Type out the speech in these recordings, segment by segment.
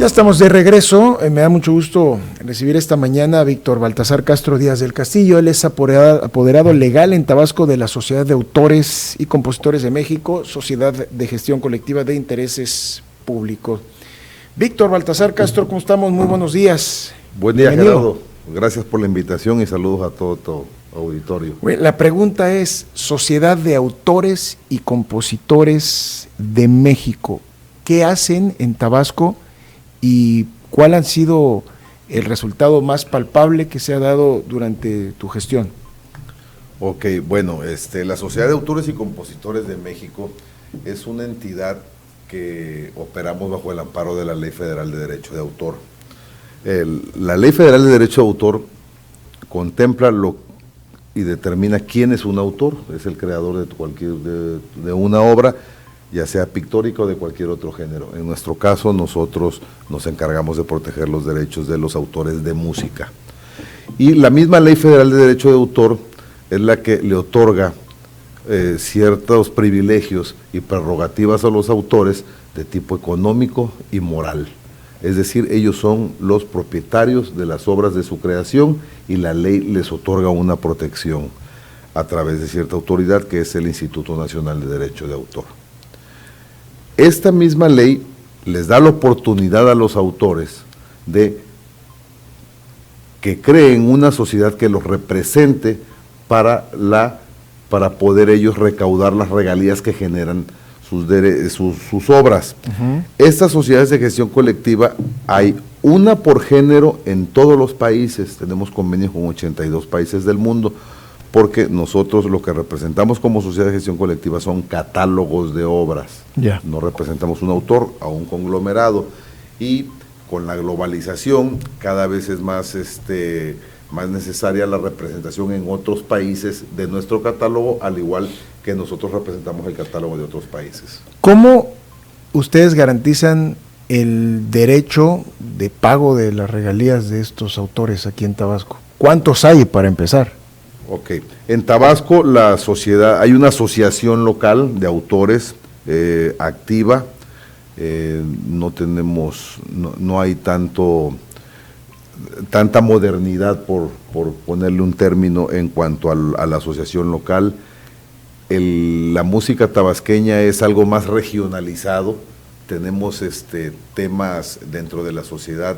Ya estamos de regreso. Me da mucho gusto recibir esta mañana a Víctor Baltasar Castro Díaz del Castillo. Él es apoderado legal en Tabasco de la Sociedad de Autores y Compositores de México, Sociedad de Gestión Colectiva de Intereses Públicos. Víctor Baltasar Castro, ¿cómo estamos? Muy buenos días. Buen día, Gerardo. Gracias por la invitación y saludos a todo tu auditorio. La pregunta es, Sociedad de Autores y Compositores de México, ¿qué hacen en Tabasco y cuál ha sido el resultado más palpable que se ha dado durante tu gestión? Ok, bueno, la Sociedad de Autores y Compositores de México es una entidad que operamos bajo el amparo de la Ley Federal de Derecho de Autor. La Ley Federal de Derecho de Autor contempla y determina quién es un autor, es el creador de una obra, ya sea pictórica o de cualquier otro género. En nuestro caso, nosotros nos encargamos de proteger los derechos de los autores de música. Y la misma Ley Federal de Derecho de Autor es la que le otorga ciertos privilegios y prerrogativas a los autores de tipo económico y moral. Es decir, ellos son los propietarios de las obras de su creación y la ley les otorga una protección a través de cierta autoridad que es el Instituto Nacional de Derecho de Autor. Esta misma ley les da la oportunidad a los autores de que creen una sociedad que los represente para poder ellos recaudar las regalías que generan sus obras. Uh-huh. Estas sociedades de gestión colectiva hay una por género en todos los países, tenemos convenios con 82 países del mundo, porque nosotros lo que representamos como sociedad de gestión colectiva son catálogos de obras. Yeah. No representamos un autor a un conglomerado, y con la globalización cada vez es más necesaria la representación en otros países de nuestro catálogo, al igual que nosotros representamos el catálogo de otros países. ¿Cómo ustedes garantizan el derecho de pago de las regalías de estos autores aquí en Tabasco? ¿Cuántos hay para empezar? Ok, en Tabasco hay una asociación local de autores activa, no hay tanta modernidad, por ponerle un término, en cuanto a la asociación local. La música tabasqueña es algo más regionalizado, tenemos temas dentro de la sociedad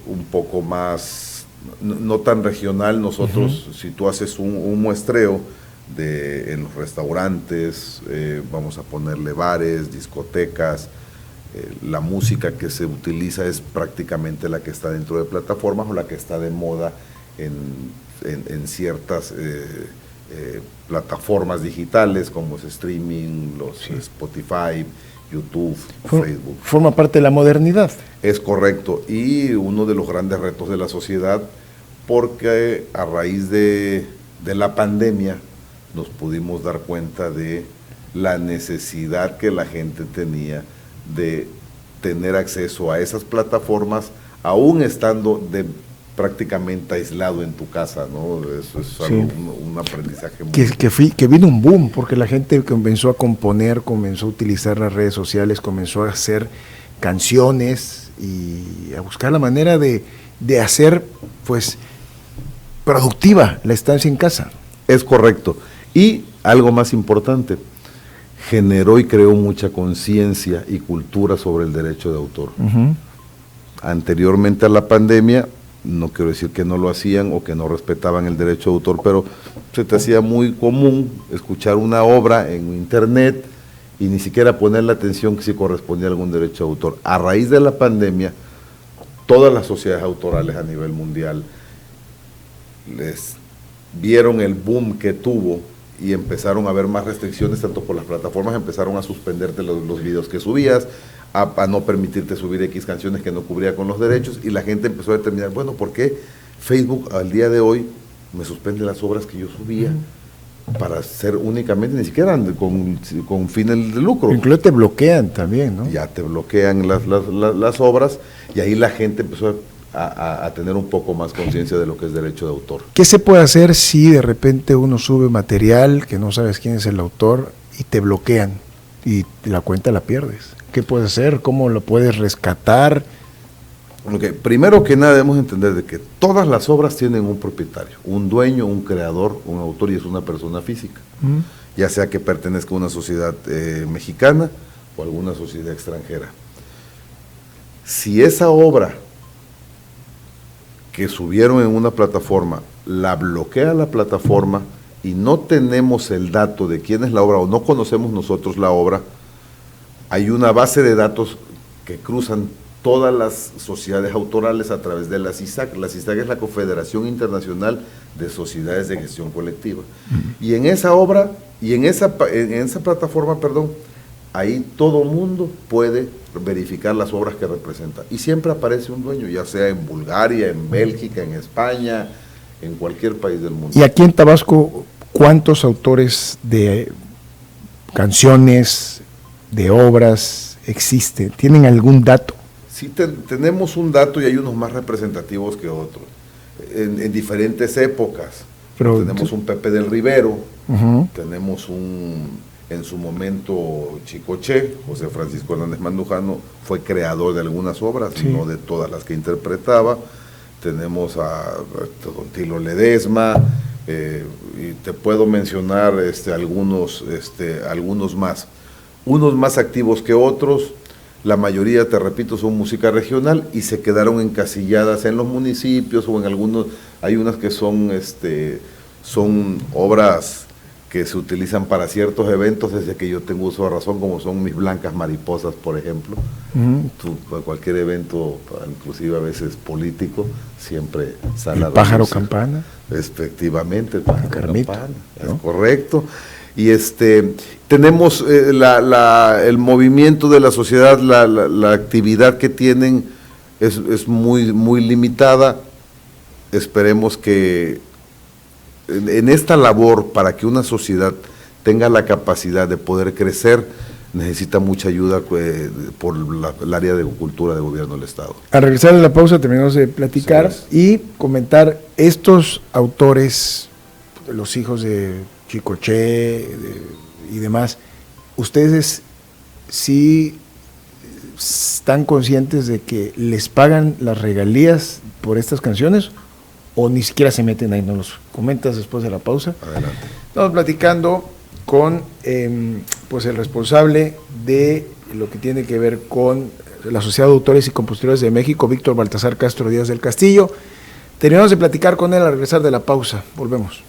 un poco más, no tan regional. Nosotros, uh-huh, si tú haces un muestreo en los restaurantes, vamos a ponerle bares, discotecas, la música que se utiliza es prácticamente la que está dentro de plataformas o la que está de moda en ciertas plataformas digitales, como es streaming, sí, Spotify, YouTube, Facebook. Forma parte de la modernidad. Es correcto, y uno de los grandes retos de la sociedad, porque a raíz de la pandemia nos pudimos dar cuenta de la necesidad que la gente tenía de tener acceso a esas plataformas, aún estando prácticamente aislado en tu casa, ¿no? Eso es, sí, algo, un aprendizaje muy... Que vino un boom, porque la gente comenzó a componer, comenzó a utilizar las redes sociales, comenzó a hacer canciones y a buscar la manera de hacer, pues, productiva la estancia en casa. Es correcto. Y algo más importante, generó y creó mucha conciencia y cultura sobre el derecho de autor. Uh-huh. Anteriormente a la pandemia, no quiero decir que no lo hacían o que no respetaban el derecho de autor, pero se te hacía muy común escuchar una obra en internet y ni siquiera poner la atención que si correspondía a algún derecho de autor. A raíz de la pandemia, todas las sociedades autorales a nivel mundial les vieron el boom que tuvo y empezaron a haber más restricciones, tanto por las plataformas, empezaron a suspenderte los videos que subías, a no permitirte subir X canciones que no cubría con los derechos, y la gente empezó a determinar, bueno, ¿por qué Facebook al día de hoy me suspende las obras que yo subía para hacer únicamente, ni siquiera con fines de lucro? Incluso te bloquean también, ¿no? Ya te bloquean las obras, y ahí la gente empezó a tener un poco más conciencia de lo que es derecho de autor. ¿Qué se puede hacer si de repente uno sube material que no sabes quién es el autor y te bloquean? y la cuenta la pierdes. ¿Qué puedes hacer? ¿Cómo lo puedes rescatar? Okay. Primero que nada debemos entender de que todas las obras tienen un propietario, un dueño, un creador, un autor, y es una persona física, ya sea que pertenezca a una sociedad mexicana o a alguna sociedad extranjera. Si esa obra que subieron en una plataforma la bloquea la plataforma y no tenemos el dato de quién es la obra o no conocemos nosotros la obra, hay una base de datos que cruzan todas las sociedades autorales a través de la CISAC. La CISAC es la Confederación Internacional de Sociedades de Gestión Colectiva. Y en esa obra, y en esa plataforma, ahí todo mundo puede verificar las obras que representa. Y siempre aparece un dueño, ya sea en Bulgaria, en Bélgica, en España, en cualquier país del mundo. Y aquí en Tabasco, ¿cuántos autores de canciones, de obras existen? ¿Tienen algún dato? Sí, tenemos un dato y hay unos más representativos que otros, en diferentes épocas. Pero tenemos un Pepe del Rivero, tenemos en su momento Chicoché, José Francisco Hernández Mandujano, fue creador de algunas obras, no de todas las que interpretaba. Tenemos a Don Tilo Ledesma, y te puedo mencionar algunos más. Unos más activos que otros. La mayoría, te repito, son música regional y se quedaron encasilladas en los municipios o en algunos. Hay unas que son obras que se utilizan para ciertos eventos desde que yo tengo uso de razón, como son Mis Blancas Mariposas, por ejemplo. Para cualquier evento, inclusive a veces político, siempre sale. ¿El Pájaro Campana? Efectivamente, el Pájaro Carmita, Campana, ¿no? Es correcto. Y tenemos el movimiento de la sociedad, la actividad que tienen es muy, muy limitada. Esperemos que en esta labor, para que una sociedad tenga la capacidad de poder crecer, necesita mucha ayuda por el área de cultura de gobierno del Estado. Al regresar de la pausa terminamos de platicar y comentar estos autores, los hijos de Chicoché y demás. ¿Ustedes sí están conscientes de que les pagan las regalías por estas canciones o ni siquiera se meten ahí? ¿Nos los comentas después de la pausa? Adelante. Estamos platicando con pues el responsable de lo que tiene que ver con la Sociedad de Autores y Compositores de México, Víctor Baltasar Castro Díaz del Castillo. Terminamos de platicar con él al regresar de la pausa. Volvemos.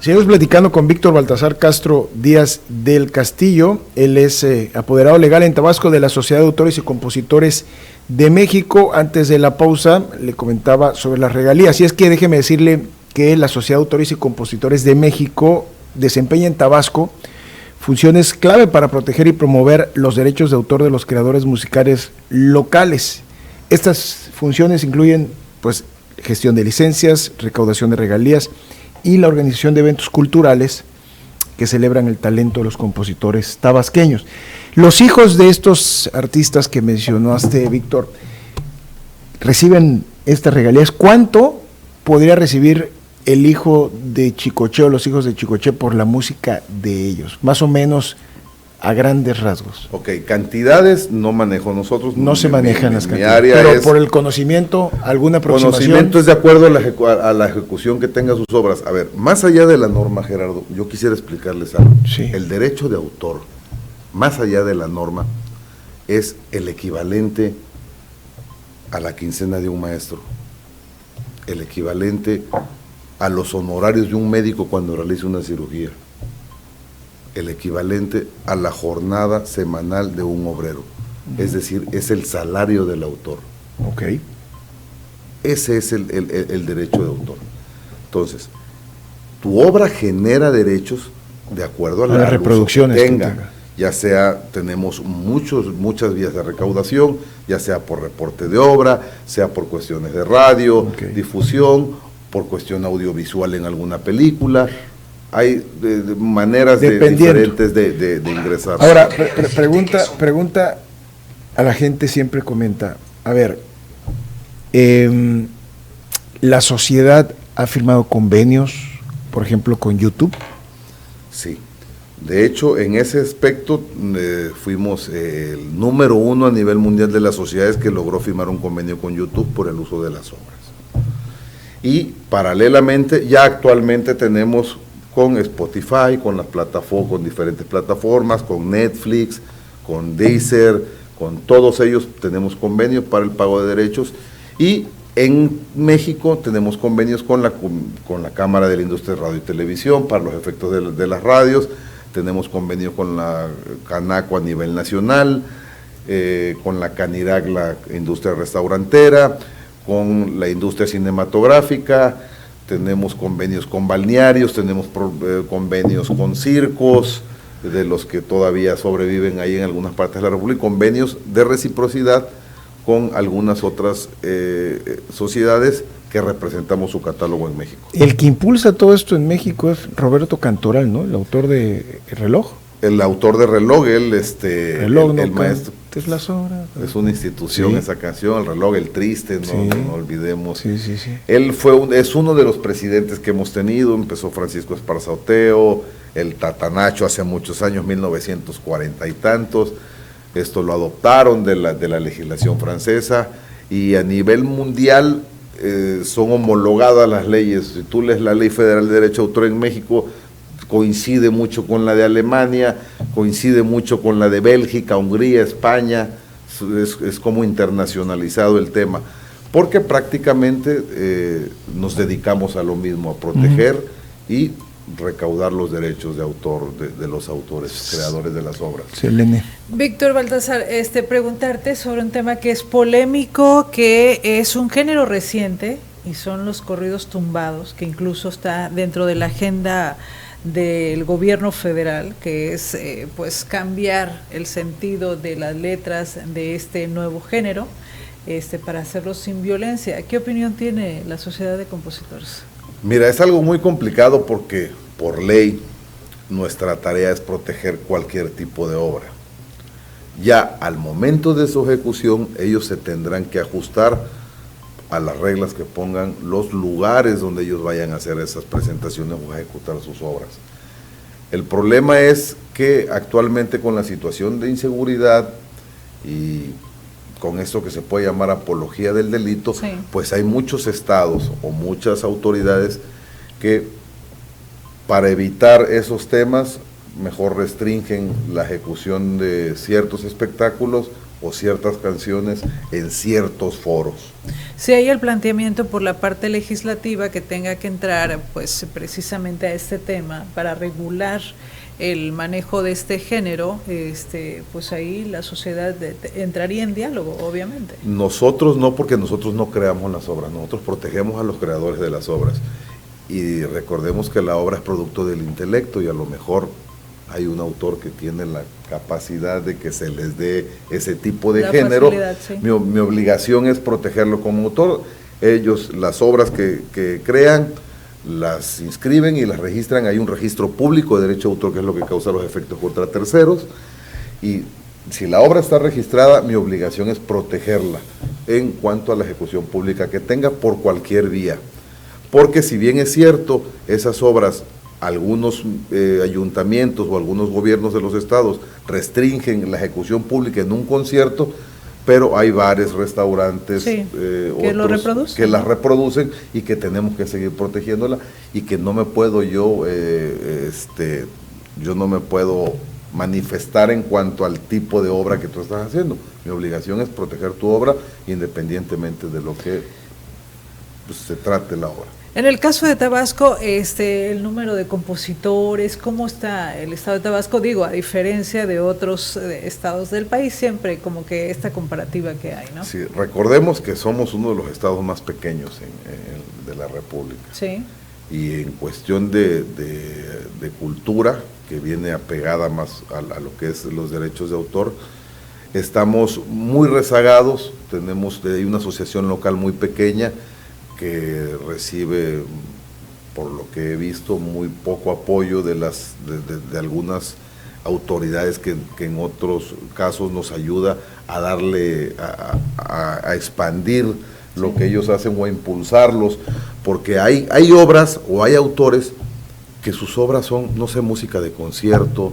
Seguimos platicando con Víctor Baltasar Castro Díaz del Castillo. Él es apoderado legal en Tabasco de la Sociedad de Autores y Compositores de México. Antes de la pausa le comentaba sobre las regalías. Y es que déjeme decirle que la Sociedad de Autores y Compositores de México desempeña en Tabasco funciones clave para proteger y promover los derechos de autor de los creadores musicales locales. Estas funciones incluyen pues gestión de licencias, recaudación de regalías y la organización de eventos culturales que celebran el talento de los compositores tabasqueños. Los hijos de estos artistas que mencionaste, Víctor, reciben estas regalías. ¿Cuánto podría recibir el hijo de Chicoché o los hijos de Chicoché por la música de ellos? Más o menos a grandes rasgos. Ok, cantidades no manejo nosotros. No se manejan las cantidades, pero por el conocimiento, ¿alguna aproximación? Conocimiento es de acuerdo a la ejecución que tenga sus obras. A ver, más allá de la norma, Gerardo, yo quisiera explicarles algo. Sí. El derecho de autor, más allá de la norma, es el equivalente a la quincena de un maestro, el equivalente a los honorarios de un médico cuando realiza una cirugía, el equivalente a la jornada semanal de un obrero. Es decir, es el salario del autor. Ok. Ese es el derecho de autor. Entonces, tu obra genera derechos de acuerdo a las reproducciones que tenga. Ya sea, tenemos muchas vías de recaudación, ya sea por reporte de obra, sea por cuestiones de radio, difusión, por cuestión audiovisual en alguna película. Hay maneras diferentes de ingresar. Ahora, pregunta a la gente, siempre comenta, a ver, ¿la sociedad ha firmado convenios, por ejemplo, con YouTube? Sí. De hecho, en ese aspecto fuimos el número 1 a nivel mundial de las sociedades que logró firmar un convenio con YouTube por el uso de las obras. Y paralelamente, ya actualmente tenemos con Spotify, con las plataformas, con diferentes plataformas, con Netflix, con Deezer, con todos ellos tenemos convenios para el pago de derechos, y en México tenemos convenios con la Cámara de la Industria de Radio y Televisión para los efectos de las radios, tenemos convenios con la Canaco a nivel nacional, con la Canirac, la industria restaurantera, con la industria cinematográfica, tenemos convenios con balnearios, tenemos convenios con circos, de los que todavía sobreviven ahí en algunas partes de la República, convenios de reciprocidad con algunas otras sociedades que representamos su catálogo en México. El que impulsa todo esto en México es Roberto Cantoral, ¿no? El autor de Reloj. El autor de Reloj, él, Reloj, el maestro. Las horas. Es una institución, sí. Esa canción, El Reloj, el triste, sí. No olvidemos. Sí. Él es uno de los presidentes que hemos tenido, empezó Francisco Esparza Oteo, el Tatanacho hace muchos años, 1940 y tantos, esto lo adoptaron de la legislación francesa, y a nivel mundial son homologadas las leyes. Si tú lees la Ley Federal de Derecho de Autor en México, coincide mucho con la de Alemania, coincide mucho con la de Bélgica, Hungría, España, es como internacionalizado el tema, porque prácticamente nos dedicamos a lo mismo, a proteger y recaudar los derechos de autor de los autores, creadores de las obras. Selene. Víctor Baltasar, preguntarte sobre un tema que es polémico, que es un género reciente, y son los corridos tumbados, que incluso está dentro de la agenda del gobierno federal, que es pues cambiar el sentido de las letras de este nuevo género, para hacerlo sin violencia. ¿Qué opinión tiene la Sociedad de Compositores? Mira, es algo muy complicado porque por ley nuestra tarea es proteger cualquier tipo de obra. Ya al momento de su ejecución ellos se tendrán que ajustar a las reglas que pongan los lugares donde ellos vayan a hacer esas presentaciones o a ejecutar sus obras. El problema es que actualmente con la situación de inseguridad y con esto que se puede llamar apología del delito, sí, pues hay muchos estados o muchas autoridades que para evitar esos temas mejor restringen la ejecución de ciertos espectáculos o ciertas canciones en ciertos foros. Si hay el planteamiento por la parte legislativa que tenga que entrar pues precisamente a este tema para regular el manejo de este género, pues ahí la sociedad entraría en diálogo, obviamente. Nosotros no, porque nosotros no creamos las obras, nosotros protegemos a los creadores de las obras, y recordemos que la obra es producto del intelecto, y a lo mejor hay un autor que tiene la capacidad de que se les dé ese tipo de género. Sí. Mi obligación es protegerlo como autor. Ellos, las obras que crean, las inscriben y las registran. Hay un registro público de derecho de autor, que es lo que causa los efectos contra terceros, y si la obra está registrada, mi obligación es protegerla en cuanto a la ejecución pública que tenga por cualquier vía, porque si bien es cierto, esas obras, algunos ayuntamientos o algunos gobiernos de los estados restringen la ejecución pública en un concierto, pero hay bares, restaurantes, sí, que las reproducen, y que tenemos que seguir protegiéndola, y que no me puedo yo no me puedo manifestar en cuanto al tipo de obra que tú estás haciendo. Mi obligación es proteger tu obra independientemente de lo que pues, se trate la obra. En el caso de Tabasco, el número de compositores, ¿cómo está el estado de Tabasco? Digo, a diferencia de otros estados del país, siempre como que esta comparativa que hay, ¿no? Sí, recordemos que somos uno de los estados más pequeños de la República. Sí. Y en cuestión de cultura, que viene apegada más a lo que es los derechos de autor, estamos muy rezagados. Hay una asociación local muy pequeña que recibe, por lo que he visto, muy poco apoyo de algunas autoridades que en otros casos nos ayuda a darle, a expandir lo que ellos hacen o a impulsarlos, porque hay obras o hay autores que sus obras son, no sé, música de concierto,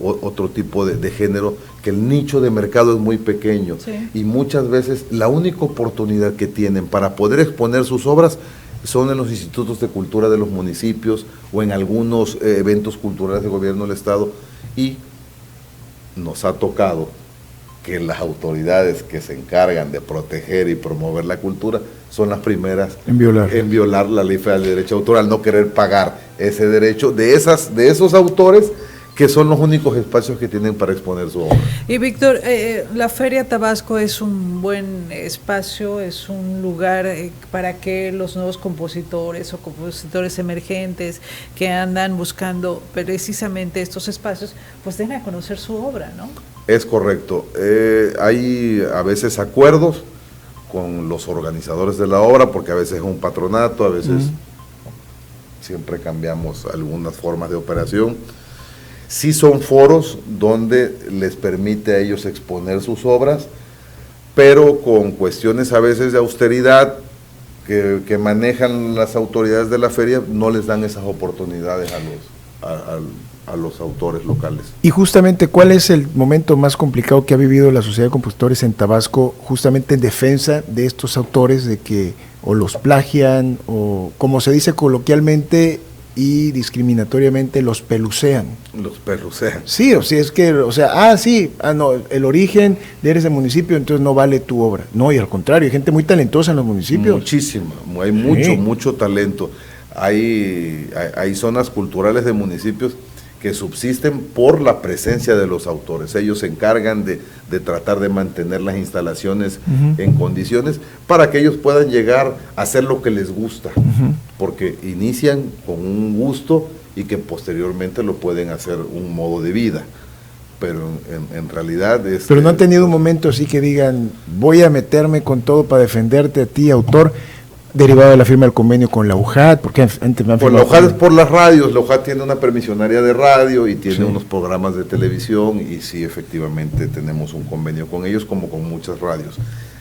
otro tipo de género, que el nicho de mercado es muy pequeño, sí. Y muchas veces la única oportunidad que tienen para poder exponer sus obras son en los institutos de cultura de los municipios o en algunos eventos culturales de gobierno del estado, y nos ha tocado que las autoridades que se encargan de proteger y promover la cultura son las primeras en violar la Ley Federal de Derecho de Autor, al no querer pagar ese derecho de esos autores, que son los únicos espacios que tienen para exponer su obra. Y Víctor, la Feria Tabasco es un buen espacio, es un lugar para que los nuevos compositores o compositores emergentes que andan buscando precisamente estos espacios, pues den a conocer su obra, ¿no? Es correcto. Hay a veces acuerdos con los organizadores de la obra, porque a veces es un patronato, a veces siempre cambiamos algunas formas de operación. Sí son foros donde les permite a ellos exponer sus obras, pero con cuestiones a veces de austeridad que manejan las autoridades de la feria, no les dan esas oportunidades a los autores locales. Y justamente, ¿cuál es el momento más complicado que ha vivido la Sociedad de Compositores en Tabasco, justamente en defensa de estos autores, de que o los plagian o, como se dice coloquialmente y discriminatoriamente, los pelucean? Los pelucean. Sí, o sea, es que, o sea, no, el origen de ese municipio, entonces no vale tu obra. No, y al contrario, hay gente muy talentosa en los municipios. Muchísima, hay mucho talento. Hay zonas culturales de municipios que subsisten por la presencia de los autores. Ellos se encargan de tratar de mantener las instalaciones en condiciones para que ellos puedan llegar a hacer lo que les gusta, porque inician con un gusto y que posteriormente lo pueden hacer un modo de vida. Pero en realidad... Pero no han tenido un momento así que digan, voy a meterme con todo para defenderte a ti, autor, derivado de la firma del convenio con la UJAT, porque antes me han firmado. Pues la UJAT es por las radios, la UJAT tiene una permisionaria de radio y tiene unos programas de televisión, y sí, efectivamente tenemos un convenio con ellos, como con muchas radios.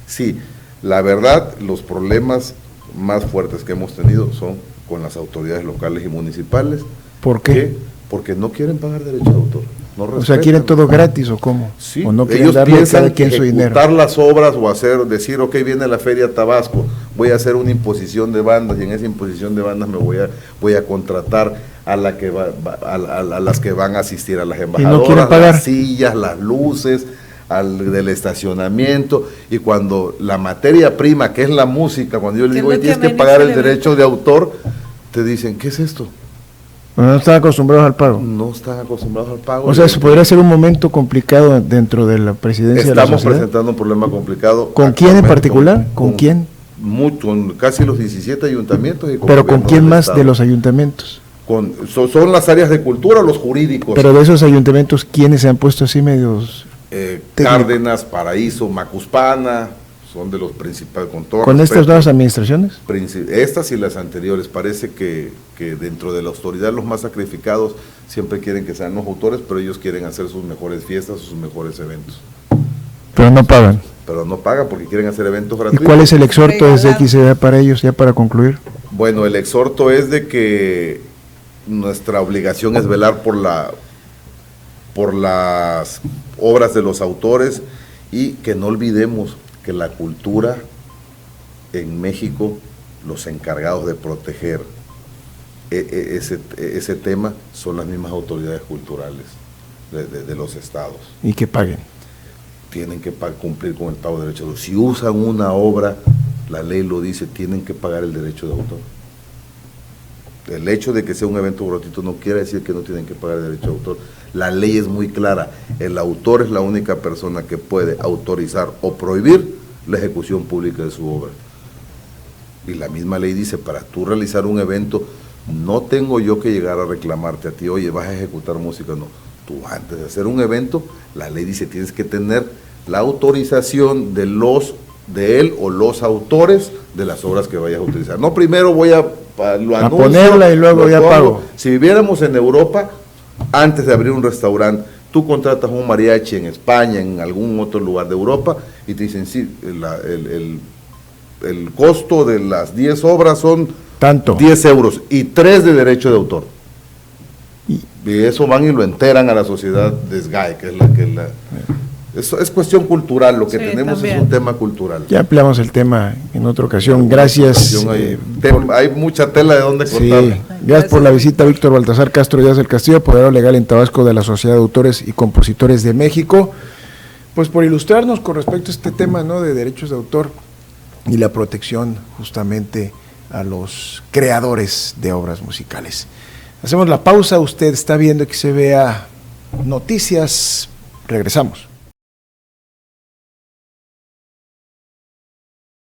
Sí, la verdad, los problemas más fuertes que hemos tenido son con las autoridades locales y municipales. ¿Por qué? Porque no quieren pagar derecho de autor. No respetan. O sea, ¿quieren todo gratis o cómo? Sí, o no ellos piensan que ejecutar las obras o decir, ok, viene la Feria Tabasco, voy a hacer una imposición de bandas, y en esa imposición de bandas me voy a contratar a las que van a asistir, a las embajadoras, ¿y no quieren pagar? Las sillas, las luces, del estacionamiento, y cuando la materia prima, que es la música, cuando yo les digo, tienes que pagar el derecho de autor, te dicen, ¿qué es esto? No están acostumbrados al pago. No están acostumbrados al pago. O sea, eso podría ser un momento complicado dentro de la presidencia de la sociedad. Estamos presentando un problema complicado. ¿Con quién en particular? ¿Con quién? Con casi los 17 ayuntamientos. ¿Pero con quién más de los ayuntamientos? Son las áreas de cultura, los jurídicos. Pero de esos ayuntamientos, ¿quiénes se han puesto así medios? Cárdenas, Paraíso, Macuspana, son de los principales. ¿Con estas nuevas administraciones? Estas y las anteriores. Parece que dentro de la autoridad los más sacrificados siempre quieren que sean los autores, pero ellos quieren hacer sus mejores fiestas, sus mejores eventos. Pero no pagan. Pero no pagan porque quieren hacer eventos gratuitos. ¿Y cuál es el exhorto desde XCA para ellos, ya para concluir? Bueno, el exhorto es de que nuestra obligación es velar por las obras de los autores, y que no olvidemos que la cultura en México, los encargados de proteger ese tema son las mismas autoridades culturales de los estados. Y que paguen. Tienen que cumplir con el pago de derechos de autor. Si usan una obra, la ley lo dice, tienen que pagar el derecho de autor. El hecho de que sea un evento gratuito no quiere decir que no tienen que pagar el derecho de autor. La ley es muy clara, el autor es la única persona que puede autorizar o prohibir la ejecución pública de su obra. Y la misma ley dice, para tú realizar un evento, no tengo yo que llegar a reclamarte a ti, oye, vas a ejecutar música, no. Tú antes de hacer un evento, la ley dice, tienes que tener la autorización de él o los autores de las obras que vayas a utilizar. No, primero voy a ponerla y luego ya pago. Si viviéramos en Europa, antes de abrir un restaurante, tú contratas un mariachi en España, en algún otro lugar de Europa, y te dicen, sí, el costo de las 10 obras son tanto, 10 euros y 3 de derecho de autor. Y eso van y lo enteran a la sociedad de SGAE, que es la que eso es cuestión cultural, lo que tenemos también es un tema cultural. Ya ampliamos el tema en otra ocasión. Gracias. Hay mucha tela de donde cortar. Sí, gracias por la visita, Víctor Baltasar Castro Díaz del Castillo, apoderado legal en Tabasco de la Sociedad de Autores y Compositores de México, pues por ilustrarnos con respecto a este tema, ¿no?, de derechos de autor y la protección justamente a los creadores de obras musicales. Hacemos la pausa, usted está viendo XBA Noticias, regresamos.